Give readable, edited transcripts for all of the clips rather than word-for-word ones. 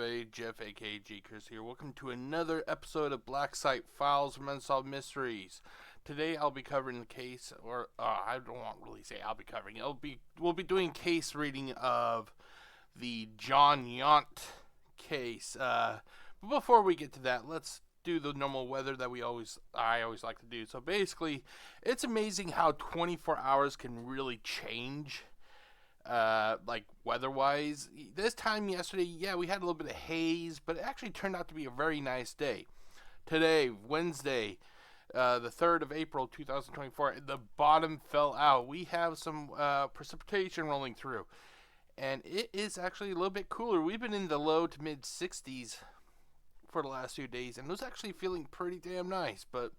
everybody, Jeff aka GCurse here. Welcome to another episode of Black Site Files from Unsolved Mysteries. Today I'll be covering the case, or I don't want to really say I'll be covering it. We'll be doing case reading of the Jon Yount case. But before we get to that, let's do the normal weather that I always like to do. So basically, it's amazing how 24 hours can really change. Like weather-wise. This time yesterday, yeah, we had a little bit of haze, but it actually turned out to be a very nice day. Today, Wednesday, the 3rd of April, 2024, the bottom fell out. We have some precipitation rolling through, and it is actually a little bit cooler. We've been in the low to mid 60s for the last few days, and it was actually feeling pretty damn nice, but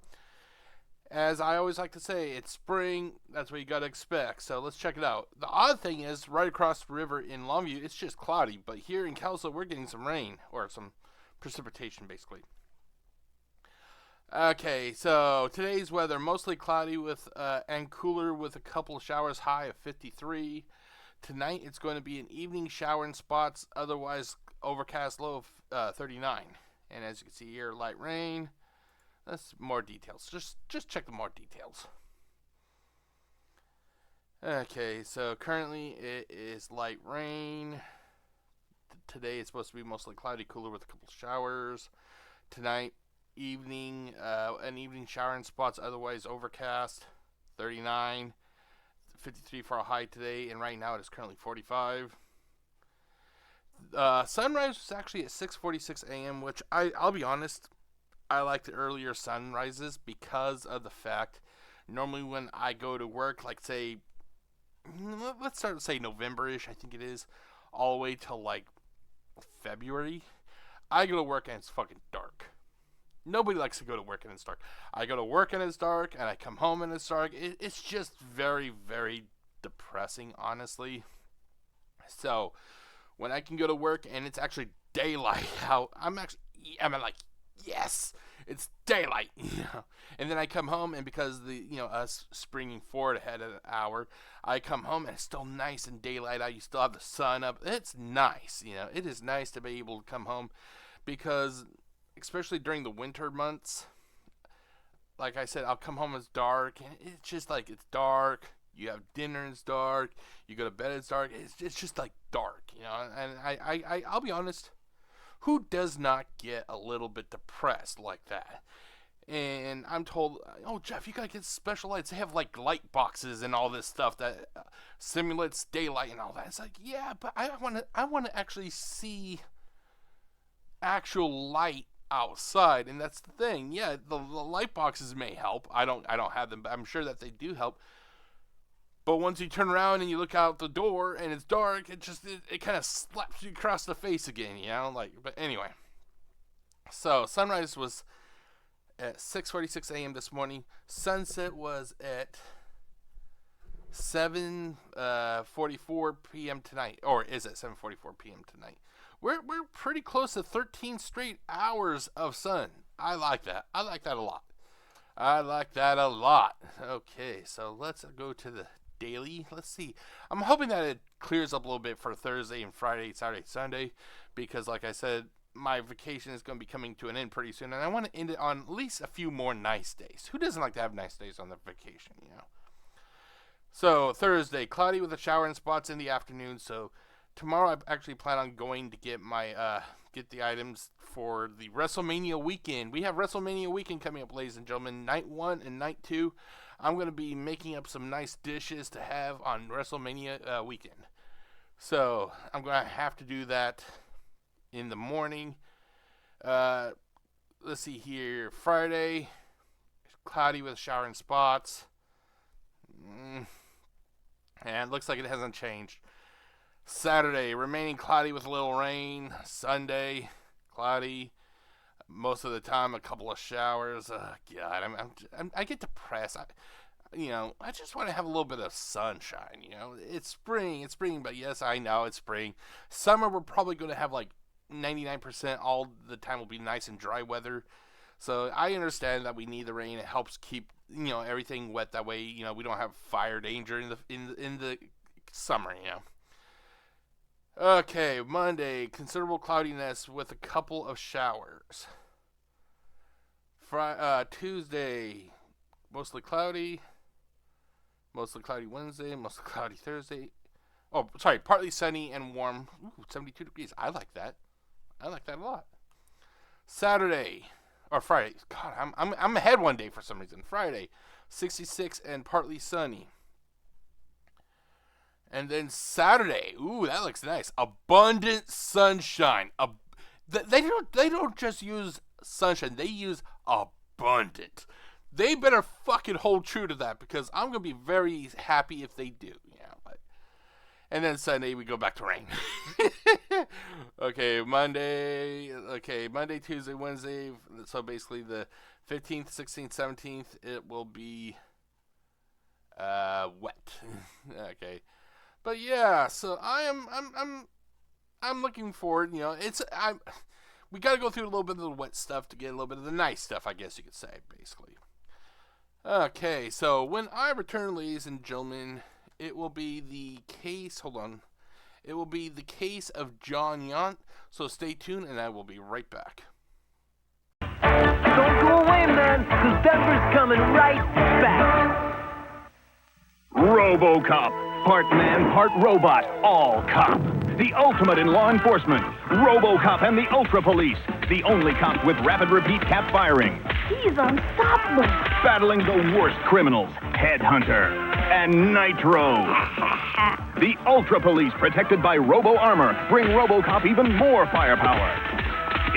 as I always like to say, it's spring. That's what you got to expect. So let's check it out. The odd thing is, right across the river in Longview, it's just cloudy. But here in Kelso, we're getting some rain, or some precipitation, basically. Okay, so today's weather, mostly cloudy with and cooler with a couple of showers, high of 53. Tonight, it's going to be an evening shower in spots, otherwise overcast, low of 39. And as you can see here, light rain. That's more details. Just check the more details. Okay, so currently it is light rain. Today it's supposed to be mostly cloudy, cooler with a couple showers. Tonight, evening, an evening shower in spots, otherwise overcast, 39. 53 for a high today, and right now it is currently 45. Sunrise was actually at 6:46 a.m., which I'll be honest, I like the earlier sunrises because of the fact normally when I go to work, like say, let's start to say November-ish, I think it is, all the way till like February, I go to work and it's fucking dark. Nobody likes to go to work and it's dark. I go to work and it's dark, and I come home and it's dark. It's just very, very depressing, honestly. So when I can go to work and it's actually daylight out, I'm like, yes, it's daylight, And then I come home, and because us springing forward ahead of an hour, I come home and it's still nice and daylight out. You still have the sun up. It's nice, It is nice to be able to come home because, especially during the winter months, like I said, I'll come home, it's dark, and it's just like it's dark. You have dinner, it's dark. You go to bed, it's dark. It's just like dark, And I'll be honest. Who does not get a little bit depressed like that? And I'm told, oh, Jeff, you gotta get special lights. They have like light boxes and all this stuff that simulates daylight and all that. It's like, yeah, but I want to actually see actual light outside, and that's the thing. Yeah, the light boxes may help. I don't have them, but I'm sure that they do help. But once you turn around and you look out the door and it's dark, it kind of slaps you across the face again, But anyway, so sunrise was at 6:46 a.m. this morning. Sunset was at 7:44 p.m. tonight, or is it 7:44 p.m. tonight? We're pretty close to 13 straight hours of sun. I like that. I like that a lot. Okay, so let's go to the daily. Let's see. I'm hoping that it clears up a little bit for Thursday and Friday, Saturday, Sunday, because like I said, my vacation is going to be coming to an end pretty soon, and I want to end it on at least a few more nice days. Who doesn't like to have nice days on their vacation, So Thursday, cloudy with a shower in spots in the afternoon. So tomorrow I actually plan on going to get my get the items for the WrestleMania weekend. We have WrestleMania weekend coming up, ladies and gentlemen. Night 1 and Night 2. I'm going to be making up some nice dishes to have on WrestleMania weekend. So I'm going to have to do that in the morning. Let's see here. Friday, cloudy with a shower in spots. And it looks like it hasn't changed. Saturday, remaining cloudy with a little rain. Sunday, cloudy. Most of the time, a couple of showers. God, I get depressed. I just want to have a little bit of sunshine. It's spring, but yes, I know it's spring. Summer, we're probably going to have like 99% all the time will be nice and dry weather. So I understand that we need the rain. It helps keep everything wet. That way, we don't have fire danger in the summer. Okay, Monday, considerable cloudiness with a couple of showers. Tuesday, mostly cloudy. Mostly cloudy Wednesday, mostly cloudy Thursday. Oh, sorry, partly sunny and warm. Ooh, 72 degrees. I like that. I like that a lot. Saturday, or Friday. God, I'm ahead one day for some reason. Friday, 66 and partly sunny. And then Saturday, ooh, that looks nice. Abundant sunshine. They don't just use sunshine. They use abundant. They better fucking hold true to that because I'm gonna be very happy if they do. Yeah, but and then Sunday we go back to rain. Okay, Monday. Okay, Monday, Tuesday, Wednesday. So basically the 15th, 16th, 17th, it will be wet. Okay. But yeah, so I'm looking forward. You know, we got to go through a little bit of the wet stuff to get a little bit of the nice stuff, I guess you could say, basically. Okay, so when I return, ladies and gentlemen, it will be the case. Hold on, it will be the case of Jon Yount. So stay tuned, and I will be right back. Don't go away, man, because Denver's coming right back. RoboCop. Part man, part robot, all cop. The ultimate in law enforcement. RoboCop and the Ultra Police. The only cops with rapid repeat cap firing. He's unstoppable. Battling the worst criminals. Headhunter and Nitro. The Ultra Police, protected by Robo Armor, bring RoboCop even more firepower.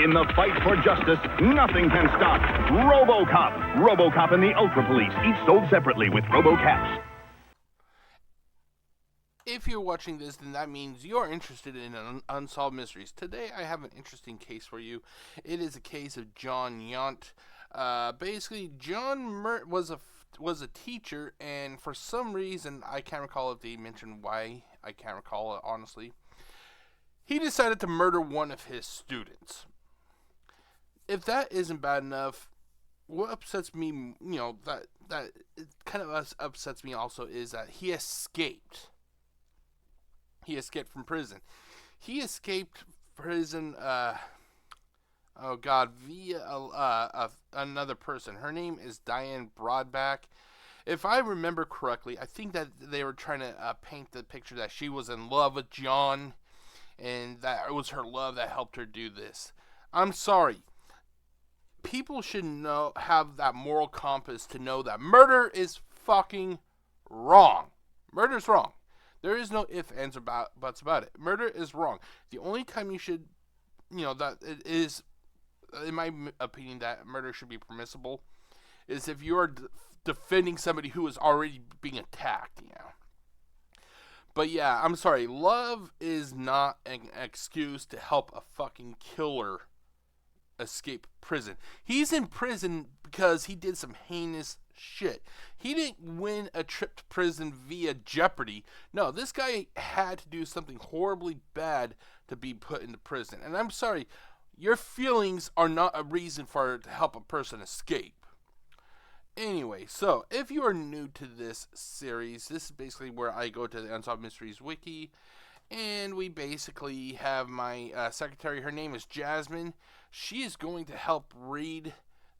In the fight for justice, nothing can stop RoboCop. RoboCop and the Ultra Police, each sold separately with RoboCaps. If you're watching this, then that means you're interested in unsolved mysteries. Today, I have an interesting case for you. It is a case of Jon Yount. Basically, Jon was a teacher, and for some reason, I can't recall if they mentioned why. I can't recall it, honestly. He decided to murder one of his students. If that isn't bad enough, what upsets me, that it kind of upsets me also is that he escaped. He escaped from prison. He escaped prison, via another person. Her name is Diane Broadback. If I remember correctly, I think that they were trying to paint the picture that she was in love with Jon, and that it was her love that helped her do this. I'm sorry. People should have that moral compass to know that murder is fucking wrong. Murder's wrong. There is no ifs, ands, or buts about it. Murder is wrong. The only time you should, that it is, in my opinion, that murder should be permissible, is if you are defending somebody who is already being attacked, But yeah, I'm sorry. Love is not an excuse to help a fucking killer escape prison. He's in prison because he did some heinous shit. He didn't win a trip to prison via Jeopardy. No, this guy had to do something horribly bad to be put into prison. And I'm sorry, your feelings are not a reason to help a person escape. Anyway, so if you are new to this series, this is basically where I go to the Unsolved Mysteries Wiki, and we basically have my secretary. Her name is Jasmine. She is going to help read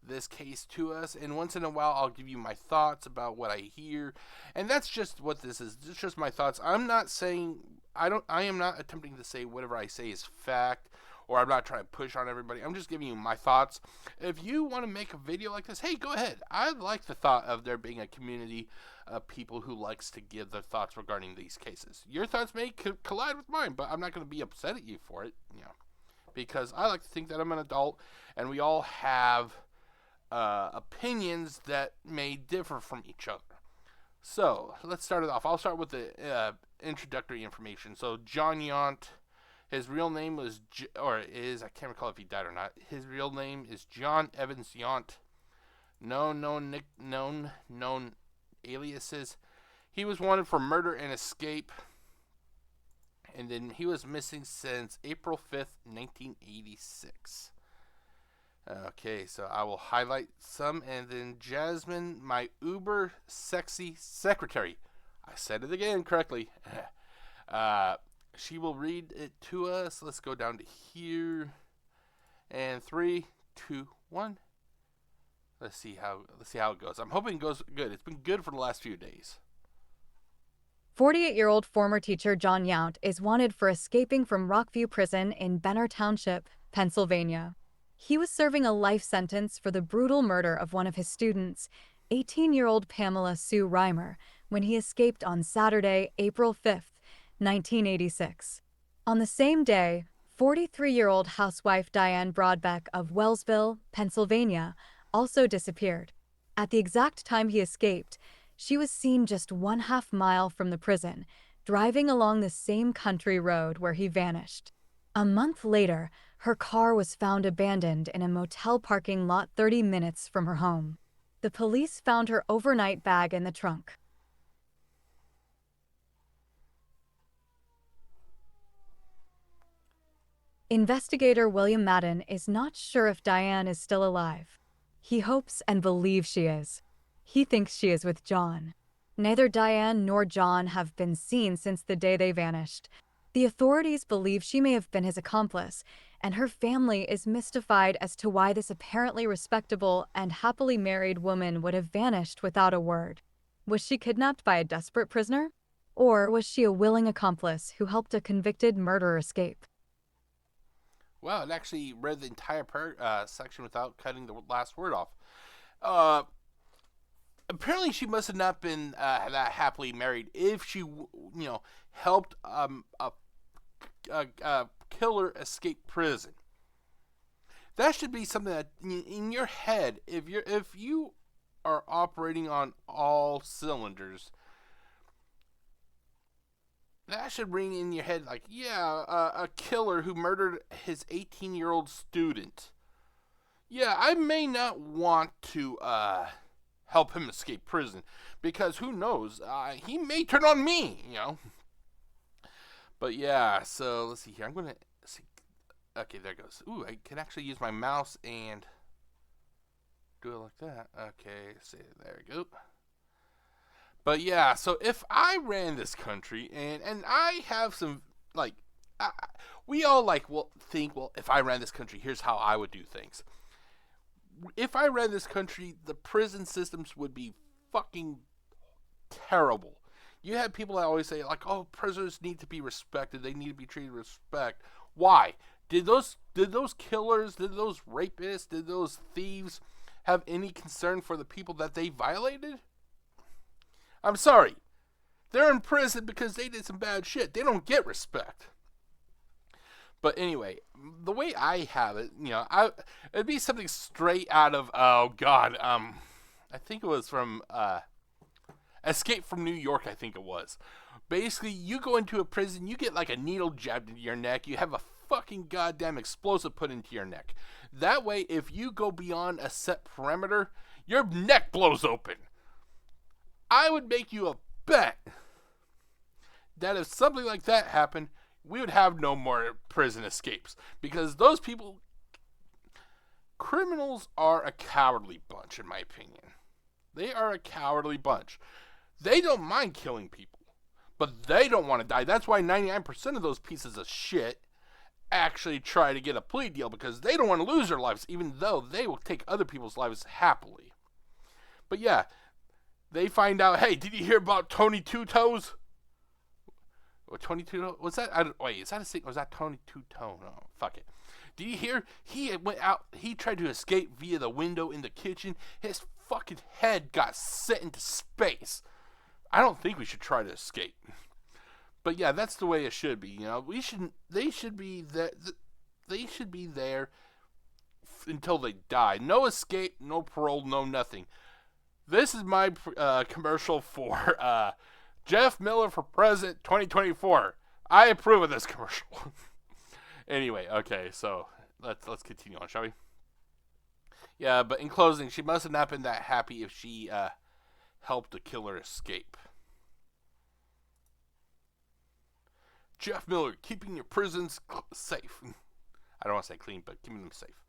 this case to us, and once in a while I'll give you my thoughts about what I hear, and that's just what this is. It's just my thoughts. I am not attempting to say whatever I say is fact, or I'm not trying to push on everybody. I'm just giving you my thoughts. If you want to make a video like this, hey, go ahead. I like the thought of there being a community of people who likes to give their thoughts regarding these cases. Your thoughts may collide with mine, but I'm not going to be upset at you for it, because I like to think that I'm an adult, and we all have opinions that may differ from each other. So let's start it off. I'll start with the introductory information. So Jon Yount, his real name was, I can't recall if he died or not. His real name is John Evans Yount. No known aliases. He was wanted for murder and escape, and then he was missing since April 5th, 1986. Okay, so I will highlight some, and then Jasmine, my uber sexy secretary. I said it again correctly. She will read it to us. Let's go down to here. And 3, 2, 1. Let's see how it goes. I'm hoping it goes good. It's been good for the last few days. 48-year-old former teacher Jon Yount is wanted for escaping from Rockview Prison in Benner Township, Pennsylvania. He was serving a life sentence for the brutal murder of one of his students, 18-year-old Pamela Sue Rimer, when he escaped on Saturday, April 5th, 1986. On the same day, 43-year-old housewife Diane Broadbeck of Wellsville, Pennsylvania, also disappeared. At the exact time he escaped, she was seen just 1/2 mile from the prison, driving along the same country road where he vanished. A month later, her car was found abandoned in a motel parking lot 30 minutes from her home. The police found her overnight bag in the trunk. Investigator William Madden is not sure if Diane is still alive. He hopes and believes she is. He thinks she is with Jon. Neither Diane nor Jon have been seen since the day they vanished. The authorities believe she may have been his accomplice, and her family is mystified as to why this apparently respectable and happily married woman would have vanished without a word. Was she kidnapped by a desperate prisoner? Or was she a willing accomplice who helped a convicted murderer escape? Wow, it actually read the entire section without cutting the last word off. Apparently, she must have not been that happily married if she, helped a killer escape prison. That should be something that in your head, if you are operating on all cylinders, that should ring in your head like, a killer who murdered his 18-year-old student. Yeah, I may not want to help him escape prison because who knows, he may turn on me, But yeah, so let's see here. I'm going to see. Okay, there it goes. Ooh, I can actually use my mouse and do it like that. Okay, see, there we go. But yeah, so if I ran this country and I have some, we all think, if I ran this country, here's how I would do things. If I ran this country, the prison systems would be fucking terrible. You have people that always say, oh, prisoners need to be respected. They need to be treated with respect. Why? Did those killers, did those rapists, did those thieves have any concern for the people that they violated? I'm sorry. They're in prison because they did some bad shit. They don't get respect. But anyway, the way I have it, it'd be something straight out of, I think it was from Escape from New York, I think it was. Basically, you go into a prison, you get a needle jabbed into your neck, you have a fucking goddamn explosive put into your neck. That way, if you go beyond a set perimeter, your neck blows open. I would make you a bet that if something like that happened, we would have no more prison escapes. Because those people, criminals are a cowardly bunch, in my opinion. They are a cowardly bunch. They don't mind killing people, but they don't want to die. That's why 99% of those pieces of shit actually try to get a plea deal, because they don't want to lose their lives, even though they will take other people's lives happily. But yeah, they find out, hey, did you hear about Tony Two Toes? Or Tony Two Toes? Was that? Is that a secret? Was that Tony Two Tone? Oh, fuck it. Did you hear? He went out. He tried to escape via the window in the kitchen. His fucking head got sent into space. I don't think we should try to escape. But yeah, that's the way it should be. They should be there. They should be there until they die. No escape, no parole, no nothing. This is my commercial for Jeff Miller for President 2024. I approve of this commercial. Anyway, okay, so let's continue on, shall we? Yeah, but in closing, she must have not been that happy if she helped a killer escape. Jeff Miller, keeping your prisons safe. I don't want to say clean, but keeping them safe.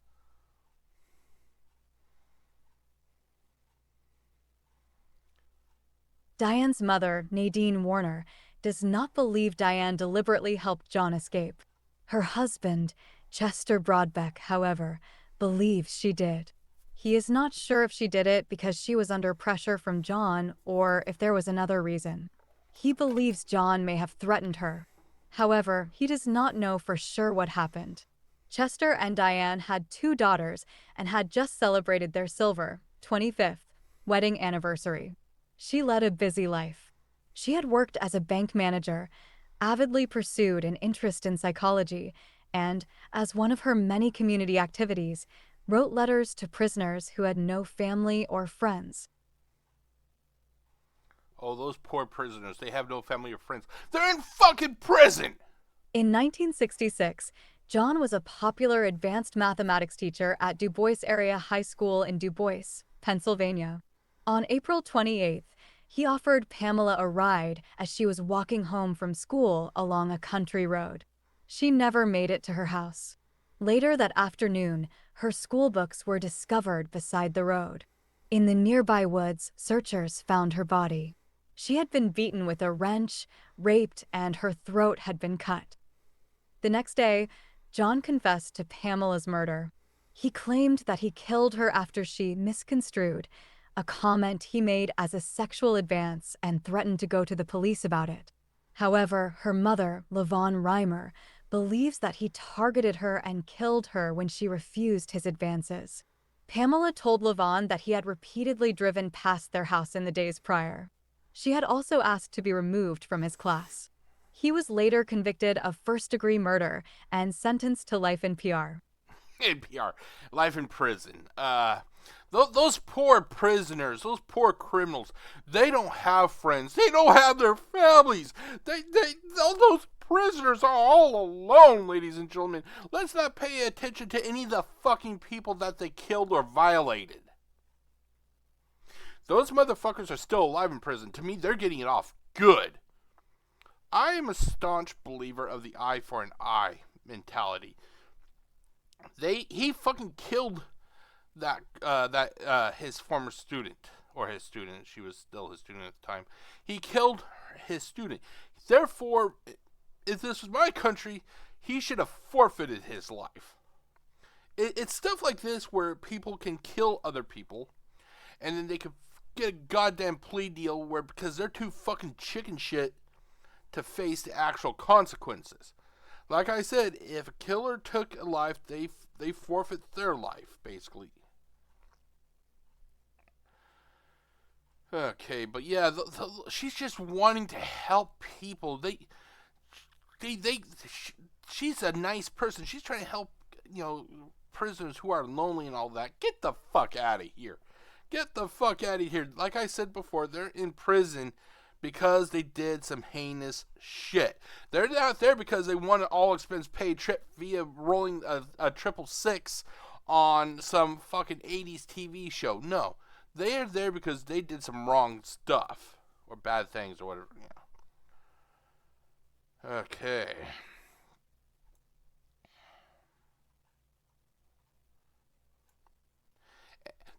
Diane's mother, Nadine Warner, does not believe Diane deliberately helped John escape. Her husband, Chester Broadbeck, however, believes she did. He is not sure if she did it because she was under pressure from John or if there was another reason. He believes John may have threatened her. However, he does not know for sure what happened. Chester and Diane had 2 daughters and had just celebrated their silver, 25th, wedding anniversary. She led a busy life. She had worked as a bank manager, avidly pursued an interest in psychology, and, as one of her many community activities, wrote letters to prisoners who had no family or friends. Oh, those poor prisoners. They have no family or friends. They're in fucking prison! In 1966, John was a popular advanced mathematics teacher at Du Bois Area High School in Du Bois, Pennsylvania. On April 28th, he offered Pamela a ride as she was walking home from school along a country road. She never made it to her house. Later that afternoon, her school books were discovered beside the road. In the nearby woods, searchers found her body. She had been beaten with a wrench, raped, and her throat had been cut. The next day, John confessed to Pamela's murder. He claimed that he killed her after she misconstrued a comment he made as a sexual advance and threatened to go to the police about it. However, her mother, Jon Rimer, believes that he targeted her and killed her when she refused his advances. Pamela told Jon that he had repeatedly driven past their house in the days prior. She had also asked to be removed from his class. He was later convicted of first-degree murder and sentenced to life in PR. In PR. Life in prison. Those poor prisoners, those poor criminals, they don't have friends. They don't have their families. Those prisoners are all alone, ladies and gentlemen. Let's not pay attention to any of the fucking people that they killed or violated. Those motherfuckers are still alive in prison. To me, they're getting it off good. I am a staunch believer of the eye for an eye mentality. He fucking killed his former student, or his student. She was still his student at the time. He killed his student. Therefore, if this was my country, he should have forfeited his life. It's stuff like this where people can kill other people, and then they could get a goddamn plea deal where, because they're too fucking chicken shit to face the actual consequences. Like I said, if a killer took a life, they forfeit their life, basically. Okay, but yeah, she's just wanting to help people. She's a nice person. She's trying to help, prisoners who are lonely and all that. Get the fuck out of here. Get the fuck out of here. Like I said before, they're in prison because they did some heinous shit. They're not there because they want an all-expense paid trip via rolling a 666 on some fucking 80s TV show. No. They are there because they did some wrong stuff. Or bad things or whatever. Yeah. Okay.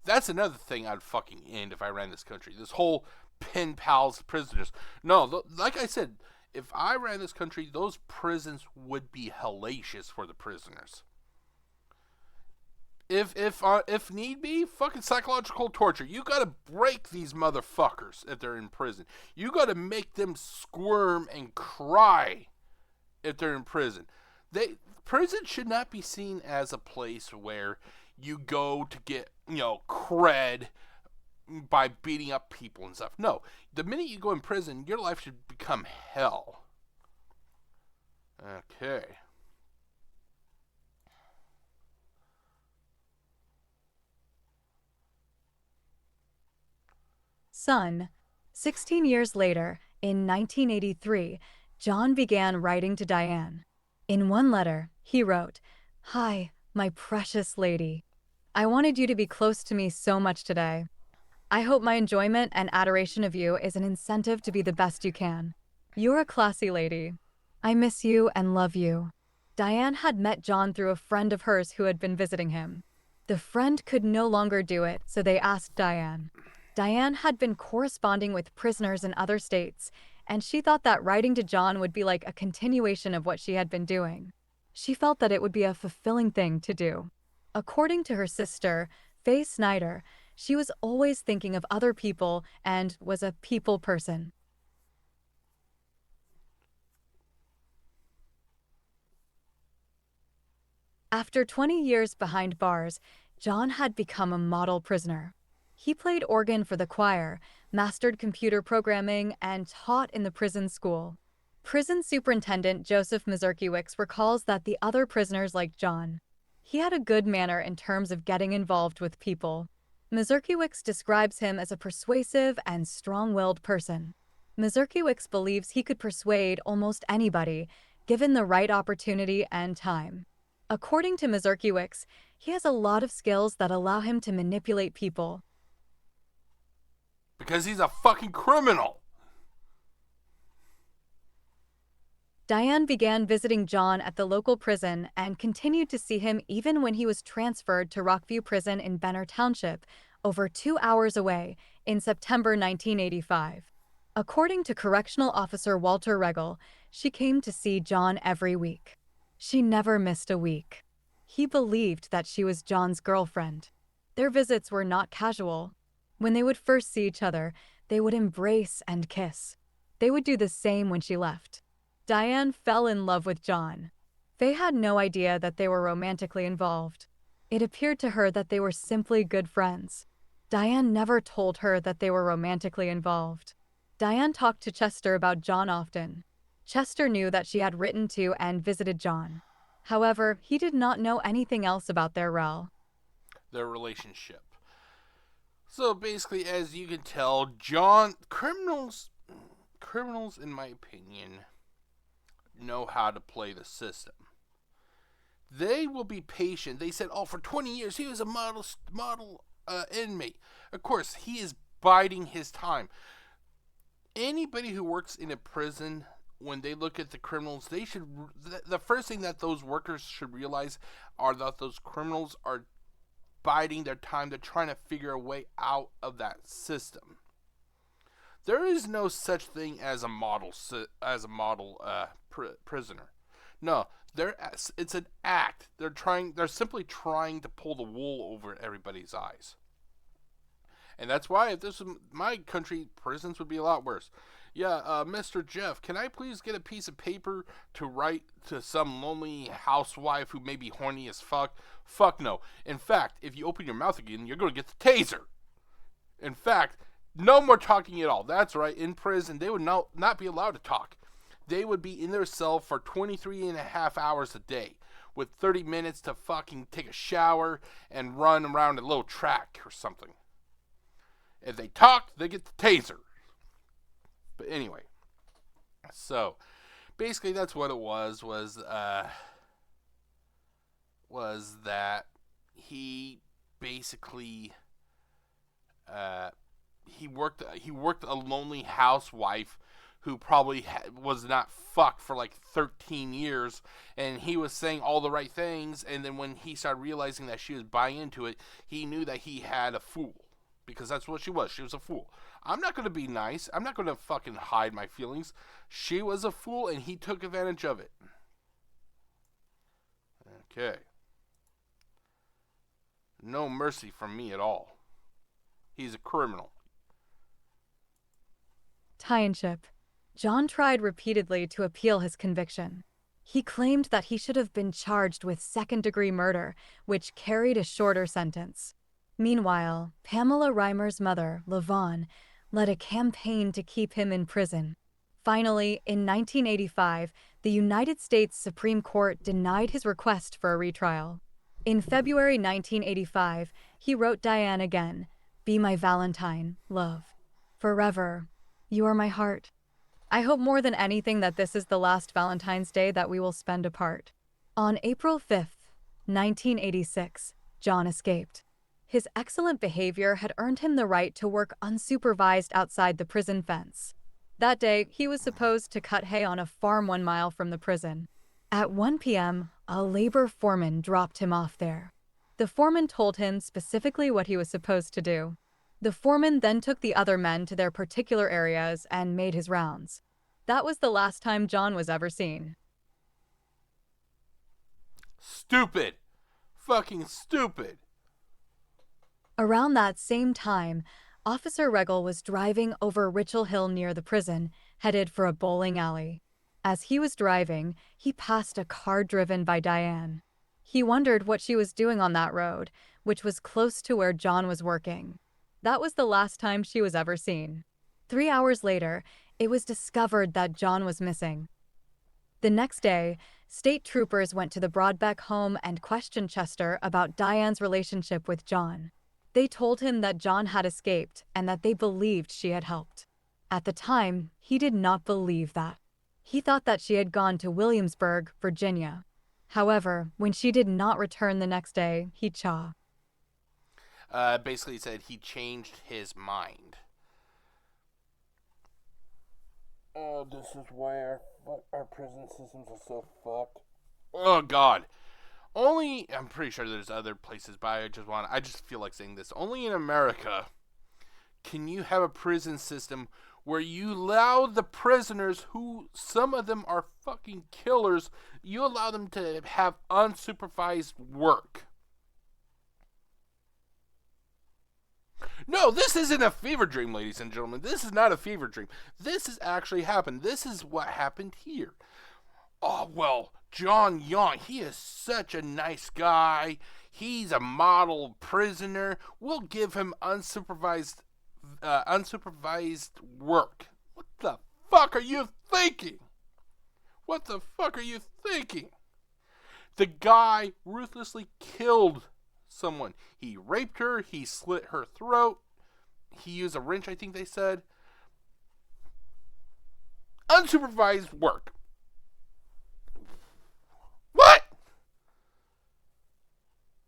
That's another thing I'd fucking end if I ran this country. This whole pen pals prisoners. No, like I said, if I ran this country, those prisons would be hellacious for the prisoners. If need be, fucking psychological torture. You gotta break these motherfuckers if they're in prison. You gotta make them squirm and cry if they're in prison. Prison should not be seen as a place where you go to get, cred by beating up people and stuff. No, the minute you go in prison, your life should become hell. Okay. Son. 16 years later, in 1983, John began writing to Diane. In one letter, he wrote, "Hi, my precious lady. I wanted you to be close to me so much today. I hope my enjoyment and adoration of you is an incentive to be the best you can. You're a classy lady. I miss you and love you." Diane had met John through a friend of hers who had been visiting him. The friend could no longer do it, so they asked Diane. Diane had been corresponding with prisoners in other states, and she thought that writing to Jon would be like a continuation of what she had been doing. She felt that it would be a fulfilling thing to do. According to her sister, Faye Snyder, she was always thinking of other people and was a people person. After 20 years behind bars, Jon had become a model prisoner. He played organ for the choir, mastered computer programming, and taught in the prison school. Prison Superintendent Joseph Mazurkiewicz recalls that the other prisoners liked Jon. He had a good manner in terms of getting involved with people. Mazurkiewicz describes him as a persuasive and strong-willed person. Mazurkiewicz believes he could persuade almost anybody, given the right opportunity and time. According to Mazurkiewicz, he has a lot of skills that allow him to manipulate people. Because he's a fucking criminal. Diane began visiting Jon at the local prison and continued to see him even when he was transferred to Rockview Prison in Benner Township, over 2 hours away, in September 1985. According to Correctional Officer Walter Regel, she came to see Jon every week. She never missed a week. He believed that she was Jon's girlfriend. Their visits were not casual. When they would first see each other, they would embrace and kiss. They would do the same when she left. Diane fell in love with Jon. Faye had no idea that they were romantically involved. It appeared to her that they were simply good friends. Diane never told her that they were romantically involved. Diane talked to Chester about Jon often. Chester knew that she had written to and visited Jon. However, he did not know anything else about their relationship. So basically, as you can tell, criminals, in my opinion, know how to play the system. They will be patient. They said, for 20 years, he was a model inmate. Of course, he is biding his time. Anybody who works in a prison, when they look at the criminals, the first thing that those workers should realize are that those criminals are biding their time. They're trying to figure a way out of that system. There is no such thing as a model prisoner. No, it's an act. They're simply trying to pull the wool over everybody's eyes. And that's why, if this was my country, prisons would be a lot worse. Yeah, Mr. Jeff, can I please get a piece of paper to write to some lonely housewife who may be horny as fuck? Fuck no. In fact, if you open your mouth again, you're going to get the taser. In fact, no more talking at all. That's right, in prison, they would not be allowed to talk. They would be in their cell for 23 and a half hours a day, with 30 minutes to fucking take a shower and run around a little track or something. If they talk, they get the taser. But anyway, so basically that's what it was that he basically he worked a lonely housewife who probably was not fucked for like 13 years, and he was saying all the right things, and then when he started realizing that she was buying into it, he knew that he had a fool. Because that's what she was. She was a fool. I'm not going to be nice. I'm not going to fucking hide my feelings. She was a fool, and he took advantage of it. Okay. No mercy from me at all. He's a criminal. Township. Jon tried repeatedly to appeal his conviction. He claimed that he should have been charged with second-degree murder, which carried a shorter sentence. Meanwhile, Pamela Rimer's mother, LaVon, led a campaign to keep him in prison. Finally, in 1985, the United States Supreme Court denied his request for a retrial. In February 1985, he wrote Diane again, "Be my Valentine, love. Forever, you are my heart. I hope more than anything that this is the last Valentine's Day that we will spend apart." On April 5th, 1986, Jon escaped. His excellent behavior had earned him the right to work unsupervised outside the prison fence. That day, he was supposed to cut hay on a farm 1 mile from the prison. At 1 p.m., a labor foreman dropped him off there. The foreman told him specifically what he was supposed to do. The foreman then took the other men to their particular areas and made his rounds. That was the last time Jon was ever seen. Stupid. Fucking stupid. Around that same time, Officer Regal was driving over Richel Hill near the prison, headed for a bowling alley. As he was driving, he passed a car driven by Diane. He wondered what she was doing on that road, which was close to where Jon was working. That was the last time she was ever seen. 3 hours later, it was discovered that Jon was missing. The next day, state troopers went to the Broadbeck home and questioned Chester about Diane's relationship with Jon. They told him that Jon had escaped and that they believed she had helped. At the time, he did not believe that. He thought that she had gone to Williamsburg, Virginia. However, when she did not return the next day, he chaw. Basically said he changed his mind. Oh, this is why our prison systems are so fucked. Oh, God. I'm pretty sure there's other places, but I just feel like saying this. Only in America can you have a prison system where you allow the prisoners, who some of them are fucking killers, you allow them to have unsupervised work. No, this isn't a fever dream, ladies and gentlemen. This is not a fever dream. This has actually happened. This is what happened here. Oh, well, Jon Yount, he is such a nice guy. He's a model prisoner. We'll give him unsupervised work. What the fuck are you thinking? What the fuck are you thinking? The guy ruthlessly killed someone. He raped her. He slit her throat. He used a wrench, I think they said. Unsupervised work.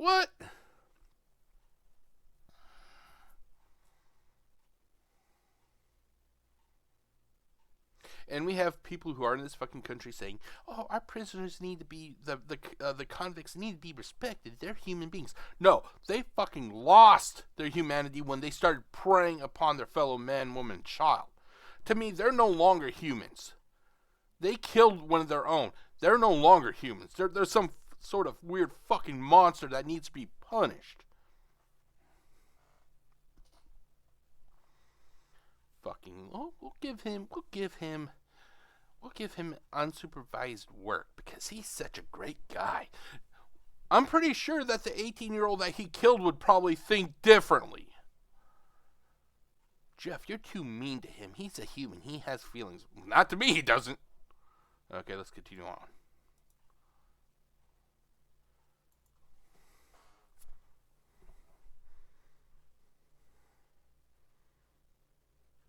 What? And we have people who are in this fucking country saying, "Oh, our prisoners need to be the convicts need to be respected. They're human beings." No, they fucking lost their humanity when they started preying upon their fellow man, woman, child. To me, they're no longer humans. They killed one of their own. They're no longer humans. They're some sort of weird fucking monster that needs to be punished. Fucking, we'll give him unsupervised work because he's such a great guy. I'm pretty sure that the 18-year-old that he killed would probably think differently. Jeff, you're too mean to him. He's a human. He has feelings. Not to me, he doesn't. Okay, let's continue on.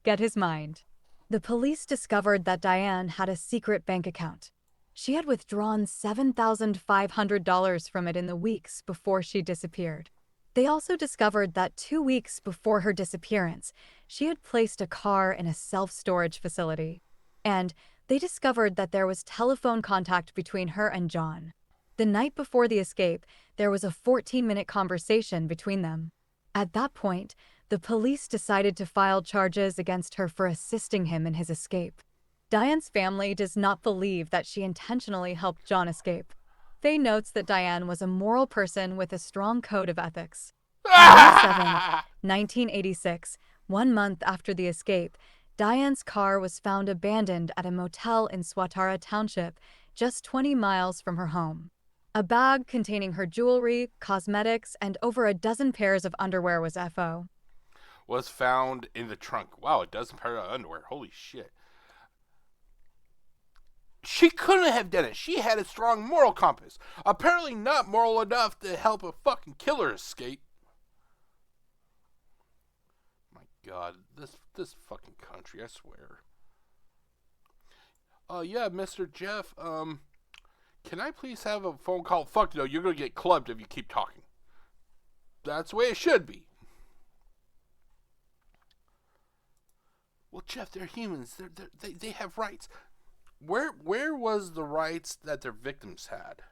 Get his mind. The police discovered that Diane had a secret bank account. She had withdrawn $7,500 from it in the weeks before she disappeared. They also discovered that 2 weeks before her disappearance, she had placed a car in a self-storage facility. And they discovered that there was telephone contact between her and Jon. The night before the escape, there was a 14-minute conversation between them. At that point, the police decided to file charges against her for assisting him in his escape. Diane's family does not believe that she intentionally helped Jon escape. Faye notes that Diane was a moral person with a strong code of ethics. On May 7, 1986, 1 month after the escape, Diane's car was found abandoned at a motel in Swatara Township, just 20 miles from her home. A bag containing her jewelry, cosmetics, and over a dozen pairs of underwear was FO. Was found in the trunk. Wow, a dozen pair of underwear. Holy shit. She couldn't have done it. She had a strong moral compass. Apparently not moral enough to help a fucking killer escape. My God, this fucking country, I swear. Yeah, Mr. Jeff, can I please have a phone call? Fuck no, you're gonna get clubbed if you keep talking. That's the way it should be. Well, Jeff, they're humans. They have rights. Where was the rights that their victims had?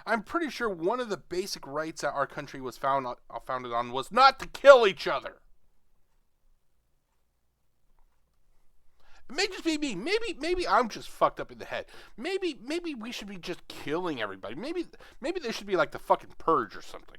I'm pretty sure one of the basic rights that our country was founded on was not to kill each other. It may just be me. Maybe I'm just fucked up in the head. Maybe we should be just killing everybody. Maybe there should be like the fucking purge or something.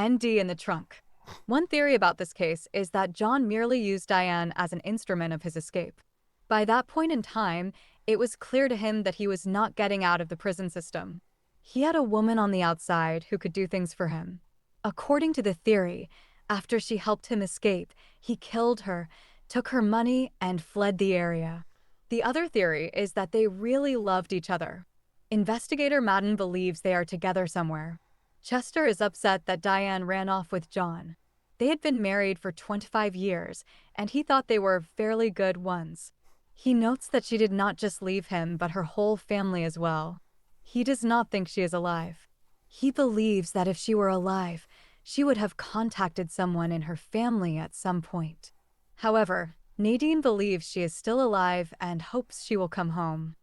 ND in the trunk. One theory about this case is that Jon merely used Diane as an instrument of his escape. By that point in time, it was clear to him that he was not getting out of the prison system. He had a woman on the outside who could do things for him. According to the theory, after she helped him escape, he killed her, took her money, and fled the area. The other theory is that they really loved each other. Investigator Madden believes they are together somewhere. Chester is upset that Diane ran off with Jon. They had been married for 25 years, and he thought they were fairly good ones. He notes that she did not just leave him, but her whole family as well. He does not think she is alive. He believes that if she were alive, she would have contacted someone in her family at some point. However, Nadine believes she is still alive and hopes she will come home.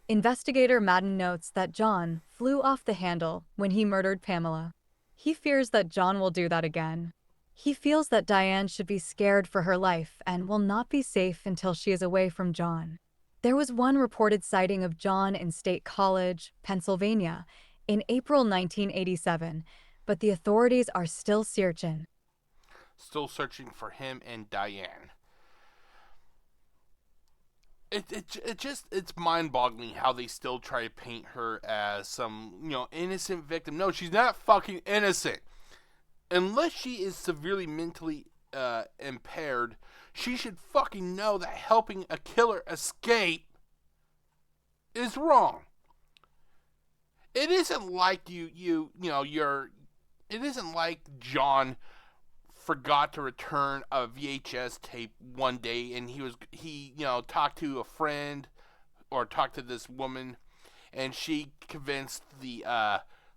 Investigator Madden notes that Jon flew off the handle when he murdered Pamela. He fears that Jon will do that again. He feels that Diane should be scared for her life and will not be safe until she is away from Jon. There was one reported sighting of Jon in State College, Pennsylvania, in April 1987, but the authorities are still searching. Still searching for him and Diane. It's mind-boggling how they still try to paint her as some, innocent victim. No, she's not fucking innocent. Unless she is severely mentally impaired, she should fucking know that helping a killer escape is wrong. It isn't like it isn't like Jon forgot to return a VHS tape one day and he talked to a friend or talked to this woman and she convinced the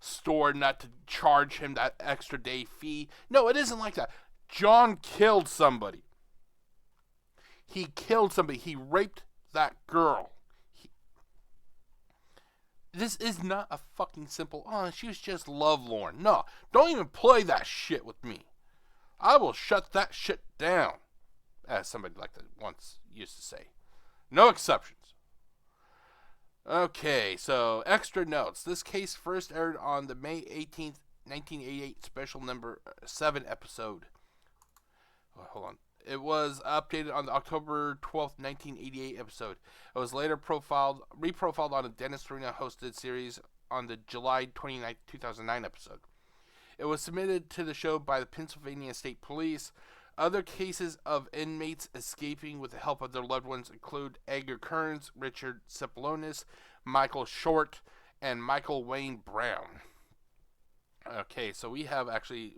store not to charge him that extra day fee. No, it isn't like that. Jon killed somebody. He killed somebody. He raped that girl. This is not a fucking simple, she was just lovelorn. No, don't even play that shit with me. I will shut that shit down, as somebody like that once used to say. No exceptions. Okay, so extra notes. This case first aired on the May 18th, 1988 special number 7 episode. Oh, hold on. It was updated on the October 12th, 1988 episode. It was later reprofiled on a Dennis Farina hosted series on the July 29th, 2009 episode. It was submitted to the show by the Pennsylvania State Police. Other cases of inmates escaping with the help of their loved ones include Edgar Kearns, Richard Cepolonis, Michael Short, and Michael Wayne Brown. Okay, so we have actually...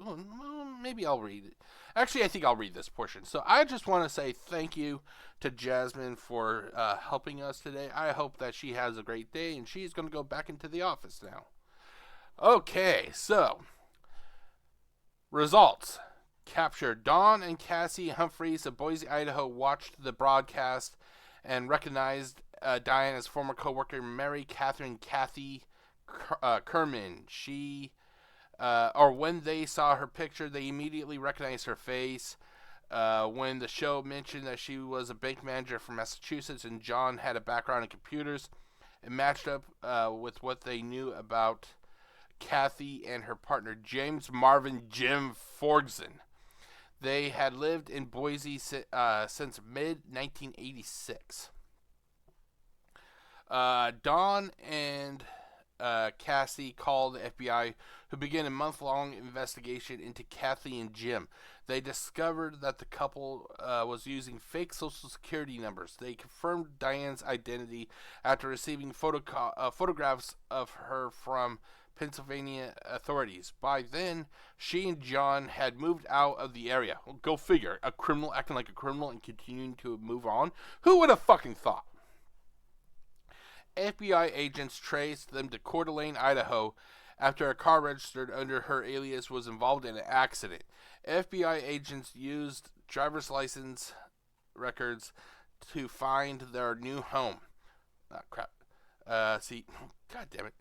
maybe I'll read it. Actually, I think I'll read this portion. So I just want to say thank you to Jasmine for helping us today. I hope that she has a great day, and she's going to go back into the office now. Okay, so... results. Capture. Dawn and Cassie Humphreys of Boise, Idaho watched the broadcast and recognized Diana's former co-worker Mary Catherine Kathy Kerman. When they saw her picture, they immediately recognized her face. When the show mentioned that she was a bank manager from Massachusetts and Jon had a background in computers, it matched up with what they knew about Kathy and her partner James Marvin Jim Forgson. They had lived in Boise since mid-1986. Dawn and Cassie called the FBI, who began a month-long investigation into Kathy and Jim. They discovered that the couple was using fake social security numbers. They confirmed Diane's identity after receiving photographs of her from Pennsylvania authorities. By then, she and Jon had moved out of the area. Well, go figure. A criminal acting like a criminal and continuing to move on? Who would have fucking thought? FBI agents traced them to Coeur d'Alene, Idaho, after a car registered under her alias was involved in an accident. FBI agents used driver's license records to find their new home. Crap. God damn it.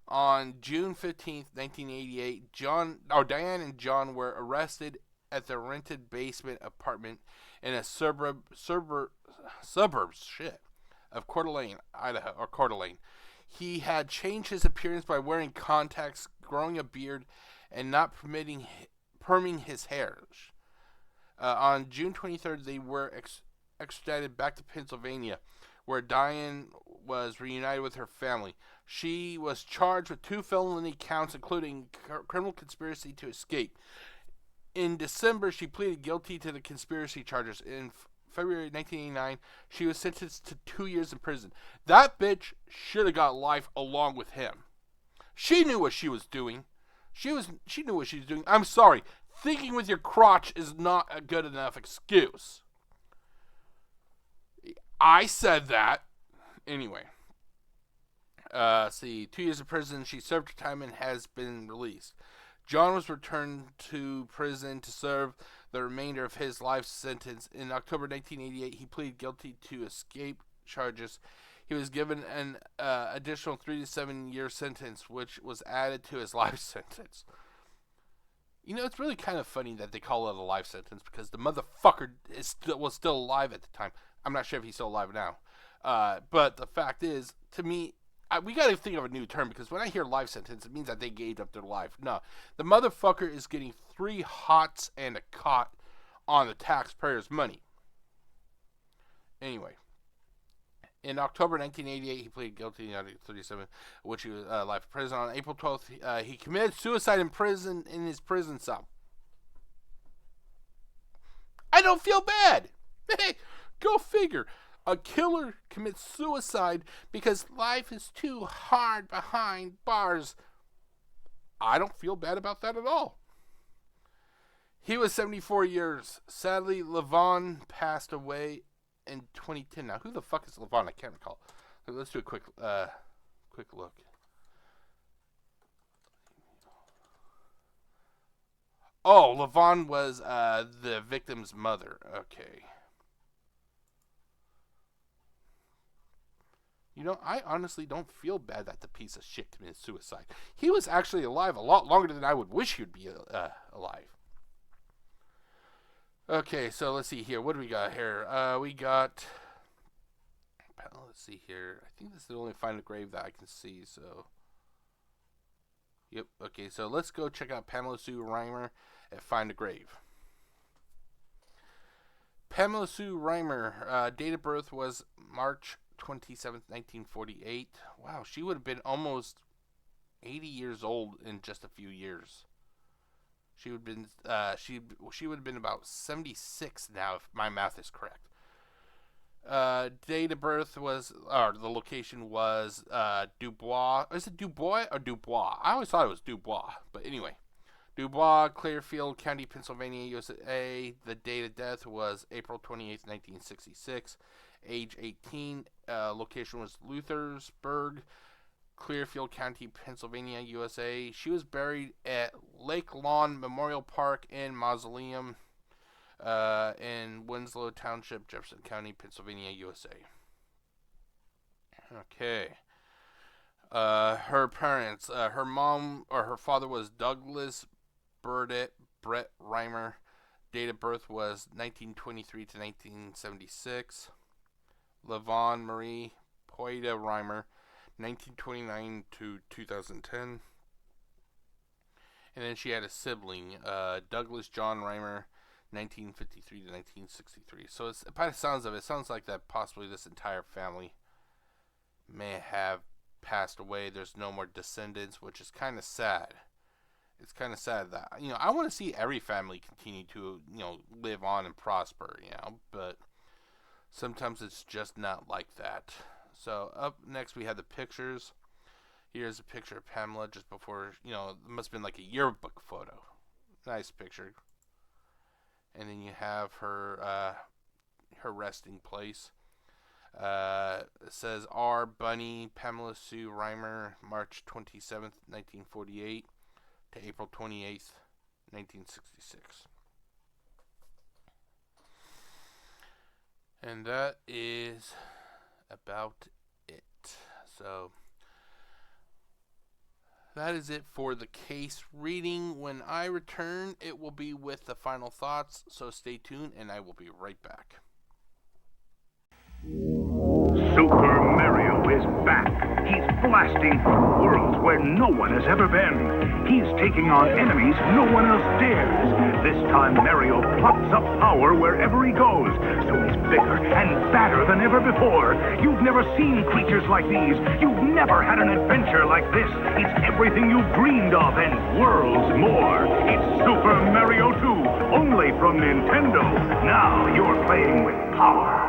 On June 15th, 1988, Diane and John were arrested at their rented basement apartment in a suburbs of Coeur d'Alene, Idaho, or Coeur d'Alene. He had changed his appearance by wearing contacts, growing a beard, and not perming his hair. On June 23rd, they were extradited back to Pennsylvania, where Diane was reunited with her family. She was charged with 2 felony counts, including criminal conspiracy to escape. In December, she pleaded guilty to the conspiracy charges. In February 1989, she was sentenced to 2 years in prison. That bitch should have got life along with him. She knew what she was doing. She knew what she was doing. I'm sorry. Thinking with your crotch is not a good enough excuse. I said that. Anyway. 2 years in prison. She served her time and has been released. John was returned to prison to serve the remainder of his life sentence. In October 1988, he pleaded guilty to escape charges. He was given an additional 3 to 7 year sentence, which was added to his life sentence. You know, it's really kind of funny that they call it a life sentence because the motherfucker was still alive at the time. I'm not sure if he's still alive now. But the fact is, to me, we got to think of a new term, because when I hear life sentence, it means that they gave up their life. No, the motherfucker is getting 3 hots and a cot on the taxpayers' money. Anyway, in October 1988, he pleaded guilty to 37, which he was life in prison. On April 12th, he committed suicide in prison in his prison cell. I don't feel bad. Hey, go figure. A killer commits suicide because life is too hard behind bars. I don't feel bad about that at all. He was 74 years. Sadly, Levon passed away in 2010. Now, who the fuck is Levon? I can't recall. Let's do a quick look. Oh, Levon was the victim's mother. Okay. You know, I honestly don't feel bad that the piece of shit committed suicide. He was actually alive a lot longer than I would wish he'd be alive. Okay, so let's see here. What do we got here? Let's see here. I think this is the only Find a Grave that I can see, so. Yep, okay, so let's go check out Pamela Sue Rimer at Find a Grave. Pamela Sue Rimer, date of birth was March 27th, 1948. Wow, she would have been almost 80 years old in just a few years. She would have been she would have been about 76 now, if my math is correct. Date of birth was, or the location was Dubois. Is it Dubois or Dubois? I always thought it was Dubois, but anyway. Dubois, Clearfield County, Pennsylvania, USA. The date of death was April 28th, 1966. Age 18. Location was Luthersburg, Clearfield County, Pennsylvania, USA. She was buried at Lake Lawn Memorial Park and Mausoleum in Winslow Township, Jefferson County, Pennsylvania, USA. Okay. Her parents, her mom or her father was Douglas Brett Rimer. Date of birth was 1923 to 1976. Levon Marie Poida Rimer, 1929 to 2010. And then she had a sibling, Douglas John Rimer, 1953 to 1963. So by the sounds of it, it sounds like that possibly this entire family may have passed away. There's no more descendants, which is kind of sad. It's kind of sad that, you know, I want to see every family continue to, you know, live on and prosper, you know, but sometimes it's just not like that. So up next we have the pictures. Here's a picture of Pamela just before, you know, it must have been like a yearbook photo. Nice picture. And then you have her her resting place. It says R. Bunny, Pamela Sue Rimer, March 27th, 1948 to April 28th, 1966. And that is about it. So that is it for the case reading. When I return, it will be with the final thoughts. So stay tuned, and I will be right back. Super Mario is back. He's blasting through worlds where no one has ever been. He's taking on enemies no one else dares. This time Mario plucks up power wherever he goes, so he's bigger and badder than ever before. You've never seen creatures like these. You've never had an adventure like this. It's everything you've dreamed of and worlds more. It's Super Mario 2, only from Nintendo. Now you're playing with power.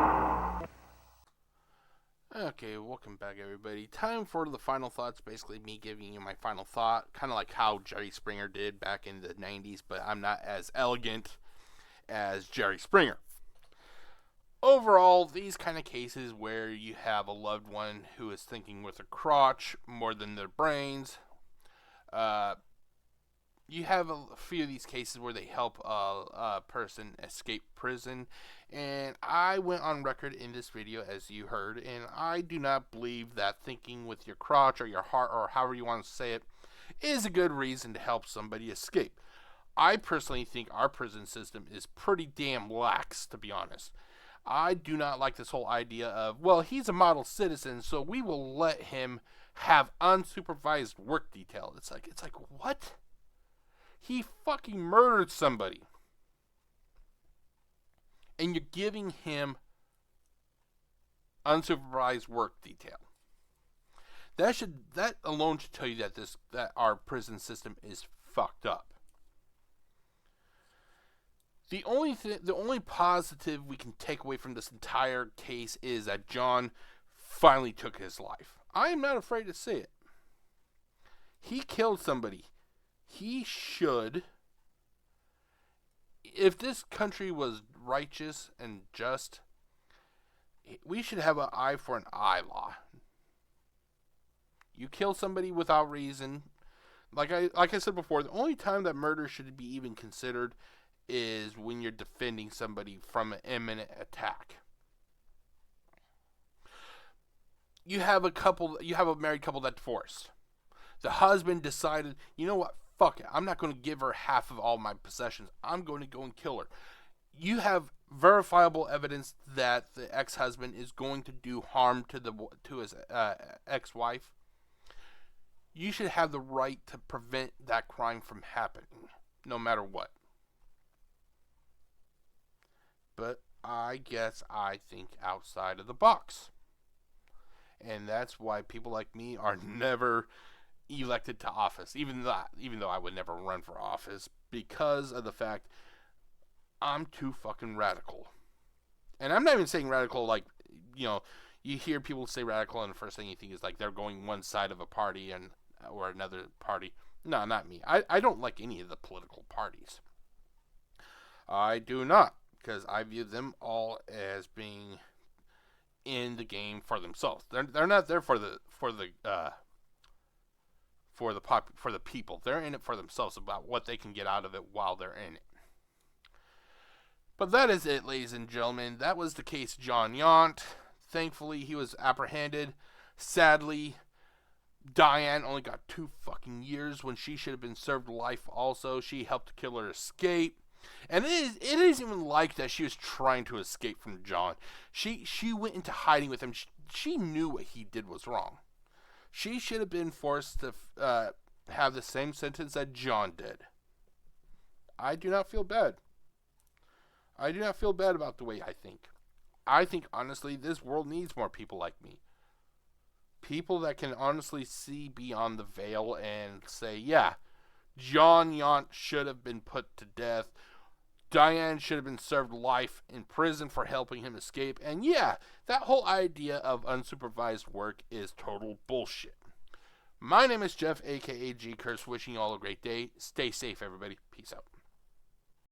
Okay, welcome back, everybody. Time for the final thoughts. Basically, me giving you my final thought, kind of like how Jerry Springer did back in the 90s, but I'm not as elegant as Jerry Springer. Overall, these kind of cases where you have a loved one who is thinking with their crotch more than their brains, you have a few of these cases where they help a person escape prison. And I went on record in this video, as you heard, and I do not believe that thinking with your crotch or your heart, or however you want to say it, is a good reason to help somebody escape. I personally think our prison system is pretty damn lax, to be honest. I do not like this whole idea of, well, he's a model citizen, so we will let him have unsupervised work detail. It's like, what? He fucking murdered somebody. And you're giving him unsupervised work detail. That alone should tell you that our prison system is fucked up. The only positive we can take away from this entire case is that Jon finally took his life. I am not afraid to say it. He killed somebody. He should. If this country was righteous and just, we should have an eye for an eye law. You kill somebody without reason. Like I said before, the only time that murder should be even considered is when you're defending somebody from an imminent attack. You have a married couple that divorced. The husband decided, you know what? Fuck it. I'm not going to give her half of all my possessions. I'm going to go and kill her. You have verifiable evidence that the ex-husband is going to do harm to his ex-wife. You should have the right to prevent that crime from happening, no matter what. But I guess I think outside of the box. And that's why people like me are never elected to office, even though I would never run for office, because of the fact I'm too fucking radical. And I'm not even saying radical like, you hear people say radical and the first thing you think is like they're going one side of a party or another party. No, not me. I don't like any of the political parties. I do not, because I view them all as being in the game for themselves. They're not there for the people. They're in it for themselves, about what they can get out of it while they're in it. But that is it, ladies and gentlemen. That was the case Jon Yount. Thankfully, he was apprehended. Sadly, Diane only got 2 fucking years when she should have been served life also. She helped the killer escape. And it isn't even like that she was trying to escape from Jon. She went into hiding with him. She knew what he did was wrong. She should have been forced to have the same sentence that Jon did. I do not feel bad. I do not feel bad about the way I think. I think, honestly, this world needs more people like me. People that can honestly see beyond the veil and say, yeah, Jon Yount should have been put to death. Diane should have been served life in prison for helping him escape. And yeah, that whole idea of unsupervised work is total bullshit. My name is Jeff, aka GCurse, wishing you all a great day. Stay safe, everybody. Peace out.